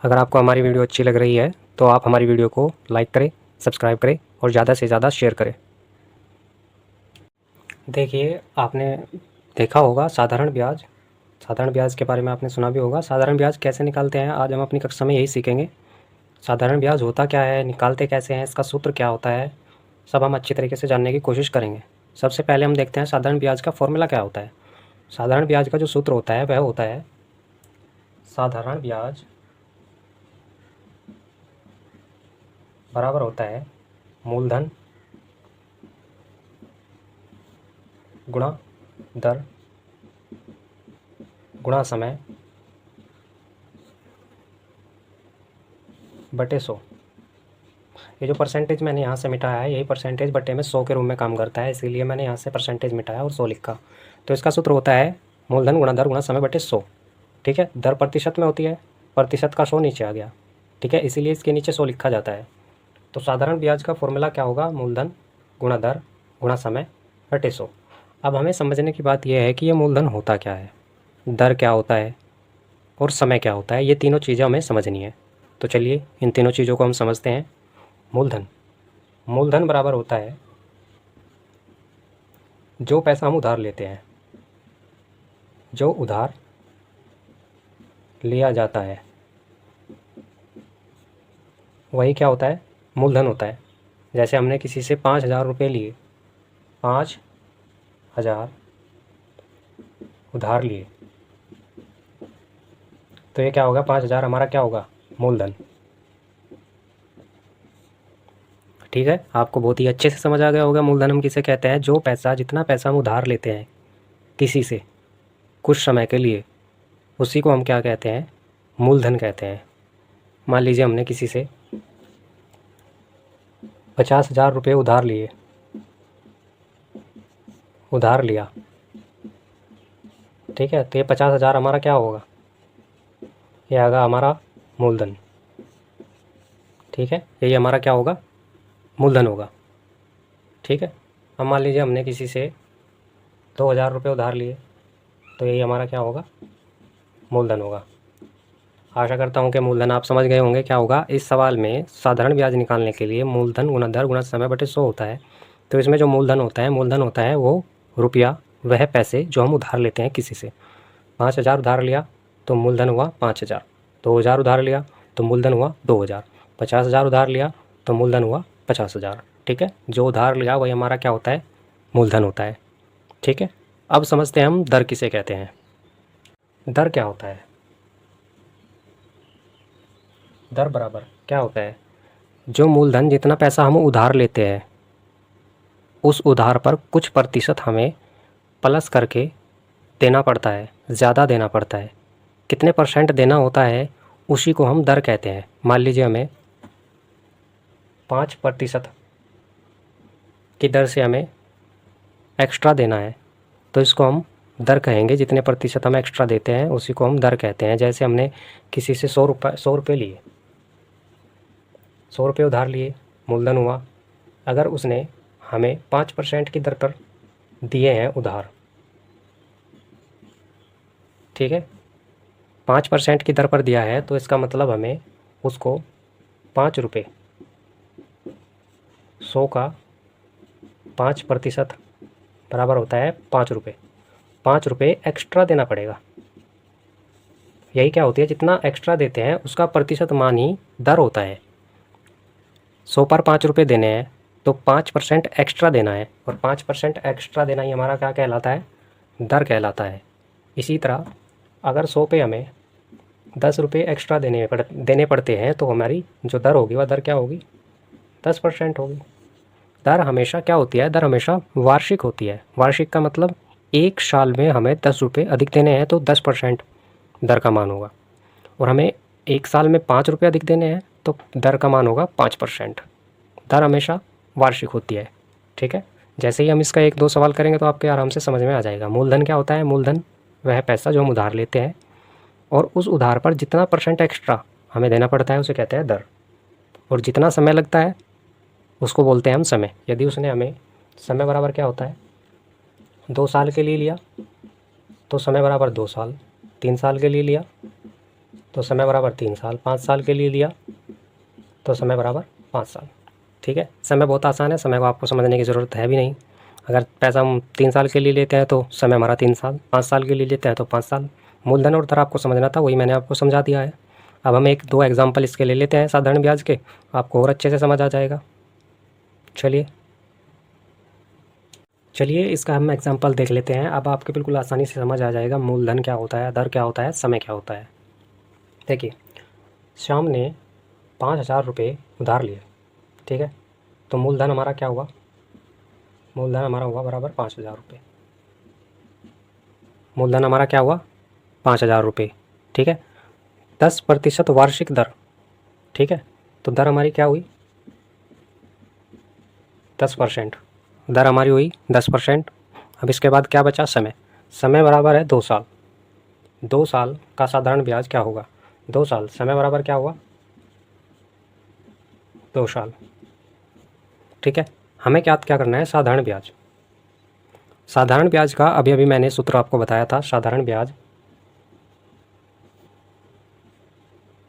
अगर आपको हमारी वीडियो अच्छी लग रही है तो आप हमारी वीडियो को लाइक करें, सब्सक्राइब करें और ज़्यादा से ज़्यादा शेयर करें। देखिए, आपने देखा होगा साधारण ब्याज के बारे में आपने सुना भी होगा। साधारण ब्याज कैसे निकालते हैं, आज हम अपनी कक्षा में यही सीखेंगे। साधारण ब्याज होता क्या है, निकालते कैसे हैं, इसका सूत्र क्या होता है, सब हम अच्छी तरीके से जानने की कोशिश करेंगे। सबसे पहले हम देखते हैं साधारण ब्याज का फॉर्मूला क्या होता है। साधारण ब्याज का जो सूत्र होता है वह होता है साधारण ब्याज बराबर होता है मूलधन गुणा दर गुणा समय बटे 100। ये जो परसेंटेज मैंने यहाँ से मिटाया है, यही परसेंटेज बटे में 100 के रूप में काम करता है, इसीलिए मैंने यहाँ से परसेंटेज मिटाया और 100 लिखा। तो इसका सूत्र होता है मूलधन गुणा दर गुणा समय बटे 100। ठीक है, दर प्रतिशत में होती है, प्रतिशत का 100 नीचे आ गया। ठीक है, इसीलिए इसके नीचे 100 लिखा जाता है। तो साधारण ब्याज का फॉर्मूला क्या होगा, मूलधन गुणा दर गुणा समय बटे 100। अब हमें समझने की बात यह है कि ये मूलधन होता क्या है, दर क्या होता है और समय क्या होता है, ये तीनों चीज़ें हमें समझनी है। तो चलिए इन तीनों चीज़ों को हम समझते हैं। मूलधन बराबर होता है जो पैसा हम उधार लेते हैं, जो उधार लिया जाता है वही क्या होता है, मूलधन होता है। जैसे हमने किसी से 5,000 रुपये लिए, 5,000 उधार लिए, तो ये क्या होगा, 5,000 हमारा क्या होगा, मूलधन। ठीक है, आपको बहुत ही अच्छे से समझ आ गया होगा मूलधन हम किसे कहते हैं। जो पैसा, जितना पैसा हम उधार लेते हैं किसी से कुछ समय के लिए, उसी को हम क्या कहते हैं, मूलधन कहते हैं। मान लीजिए हमने किसी से 50,000 रुपये उधार लिया। ठीक है, तो ये 50,000 हमारा क्या होगा, ये आएगा हमारा मूलधन। ठीक है, यही हमारा क्या होगा, मूलधन होगा। ठीक है, अब मान लीजिए हमने किसी से 2,000 रुपये उधार लिए, तो यही हमारा क्या होगा, मूलधन होगा। आशा करता हूँ कि मूलधन आप समझ गए होंगे क्या होगा। इस सवाल में साधारण ब्याज निकालने के लिए मूलधन गुणा दर गुणा समय बटे 100 होता है। तो इसमें जो मूलधन होता है वो रुपया, वह पैसे जो हम उधार लेते हैं किसी से। 5,000 उधार लिया तो मूलधन हुआ 5,000। 2,000 उधार लिया तो मूलधन हुआ 2,000। 50,000 उधार लिया तो मूलधन हुआ 50,000। ठीक है, जो उधार लिया वही हमारा क्या होता है, मूलधन होता है। ठीक है, अब समझते हैं हम दर किसे कहते हैं। दर क्या होता है, दर बराबर क्या होता है, जो मूलधन, जितना पैसा हम उधार लेते हैं उस उधार पर कुछ प्रतिशत हमें प्लस करके देना पड़ता है, ज़्यादा देना पड़ता है। कितने परसेंट देना होता है उसी को हम दर कहते हैं। मान लीजिए हमें 5% की दर से हमें एक्स्ट्रा देना है, तो इसको हम दर कहेंगे। जितने प्रतिशत हम एक्स्ट्रा देते हैं उसी को हम दर कहते हैं। जैसे हमने किसी से 100 रुपये लिए, 100 रुपये उधार लिए, मूलधन हुआ। अगर उसने हमें 5% की दर पर दिए हैं उधार, ठीक है, 5% की दर पर दिया है, तो इसका मतलब हमें उसको 5 रुपये, 100 का 5% बराबर होता है 5 रुपये। 5 रुपये एक्स्ट्रा देना पड़ेगा। यही क्या होती है, जितना एक्स्ट्रा देते हैं उसका प्रतिशत मान ही दर होता है। 100 पर 5 रुपये देने हैं तो 5% एक्स्ट्रा देना है, और 5% एक्स्ट्रा देना ही हमारा क्या कहलाता है, दर कहलाता है। इसी तरह अगर 100 पे हमें 10 रुपये एक्स्ट्रा देने पड़ते हैं तो हमारी जो दर होगी वह दर क्या होगी, 10% होगी। दर हमेशा क्या होती है, दर हमेशा वार्षिक होती है। वार्षिक का मतलब एक साल में हमें 10 रुपये अधिक देने हैं तो 10% दर का मान होगा, और हमें एक साल में 5 रुपये अधिक देने हैं तो दर का मान होगा 5%। दर हमेशा वार्षिक होती है। ठीक है, जैसे ही हम इसका 1-2 सवाल करेंगे तो आपके आराम से समझ में आ जाएगा। मूलधन क्या होता है, मूलधन वह पैसा जो हम उधार लेते हैं और उस उधार पर जितना % एक्स्ट्रा हमें देना पड़ता है उसे कहते हैं दर, और जितना समय लगता है उसको बोलते हैं हम समय। यदि उसने हमें समय बराबर क्या होता है, 2 साल के लिए लिया तो समय बराबर 2 साल, 3 साल के लिए लिया तो समय बराबर 3 साल, 5 साल के लिए लिया तो समय बराबर 5 साल। ठीक है, समय बहुत आसान है, समय को आपको समझने की ज़रूरत है भी नहीं। अगर पैसा हम 3 साल के लिए लेते हैं तो समय हमारा 3 साल, 5 साल के लिए लेते हैं तो 5 साल। मूलधन और दर आपको समझना था, वही मैंने आपको समझा दिया है। अब हम 1-2 एग्जाम्पल इसके ले लेते हैं साधारण ब्याज के, आपको और अच्छे से समझ आ जाएगा। चलिए इसका हम एग्जाम्पल देख लेते हैं। अब आपके बिल्कुल आसानी से समझ आ जाएगा मूलधन क्या होता है, दर क्या होता है, समय क्या होता है। देखिए, श्याम ने 5,000 रुपये उधार लिए। ठीक है, तो मूलधन हमारा क्या हुआ? मूलधन हमारा हुआ बराबर 5,000 रुपये। मूलधन हमारा क्या हुआ? 5,000 रुपये। ठीक है, 10% वार्षिक दर। ठीक है, तो दर हमारी क्या हुई? 10%। दर हमारी हुई 10%। अब इसके बाद क्या बचा? समय। समय बराबर है 2 साल। 2 साल का साधारण ब्याज क्या होगा? 2 साल, समय बराबर क्या हुआ? 2 साल। ठीक है, हमें क्या करना है? साधारण ब्याज। साधारण ब्याज का अभी अभी मैंने सूत्र आपको बताया था। साधारण ब्याज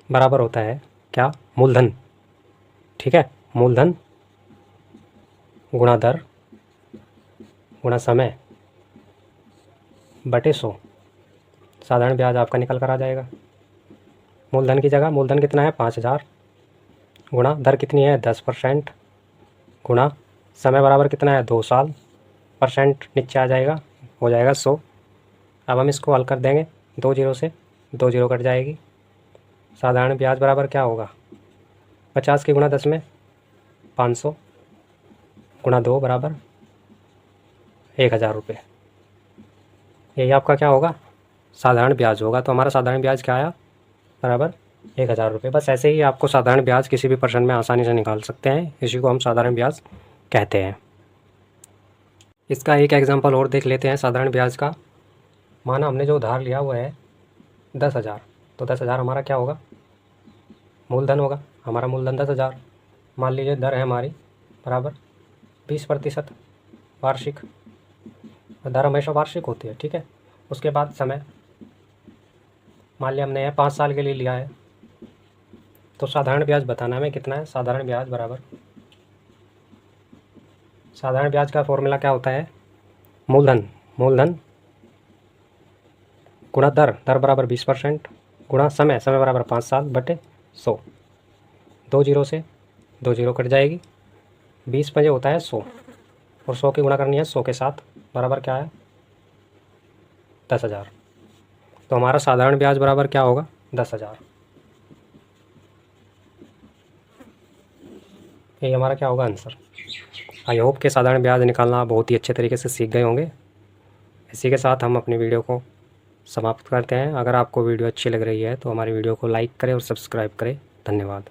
बराबर होता है क्या? मूलधन। ठीक है, मूलधन गुणा दर गुणा समय बटे 100। साधारण ब्याज आपका निकल कर आ जाएगा। मूलधन की जगह मूलधन कितना है? 5,000 गुणा दर कितनी है? 10% गुणा समय बराबर कितना है? 2 साल। परसेंट नीचे आ जाएगा, हो जाएगा 100। अब हम इसको हल कर देंगे, 2 जीरो से 2 जीरो कट जाएगी। साधारण ब्याज बराबर क्या होगा? 50 की गुणा 10 में 500 गुणा 2 बराबर 1,000 रुपये। यही आपका क्या होगा? साधारण ब्याज होगा। तो हमारा साधारण ब्याज क्या आया? बराबर 1,000 रुपये। बस ऐसे ही आपको साधारण ब्याज किसी भी प्रश्न में आसानी से निकाल सकते हैं। इसी को हम साधारण ब्याज कहते हैं। इसका एक एग्जांपल और देख लेते हैं साधारण ब्याज का। माना हमने जो उधार लिया वो है 10,000, तो 10,000 हमारा क्या होगा? मूलधन होगा। हमारा मूलधन 10,000। मान लीजिए दर है हमारी बराबर 20% वार्षिक। दर हमेशा वार्षिक होती है। ठीक है, उसके बाद समय, मान लिया हमने 5 साल के लिए लिया है, तो साधारण ब्याज बताना हमें कितना है? साधारण ब्याज बराबर, साधारण ब्याज का फॉर्मूला क्या होता है? मूलधन गुणा दर बराबर 20% गुणा समय बराबर 5 साल बटे 100। 2 जीरो से 2 जीरो कट जाएगी। 20 पंजे होता है 100 और 100 की गुणा करनी है 100 के साथ, बराबर क्या है? 10,000। तो हमारा साधारण ब्याज बराबर क्या होगा? 10,000। यही हमारा क्या होगा? आंसर। आई होप के साधारण ब्याज निकालना बहुत ही अच्छे तरीके से सीख गए होंगे। इसी के साथ हम अपनी वीडियो को समाप्त करते हैं। अगर आपको वीडियो अच्छी लग रही है तो हमारी वीडियो को लाइक करें और सब्सक्राइब करें। धन्यवाद।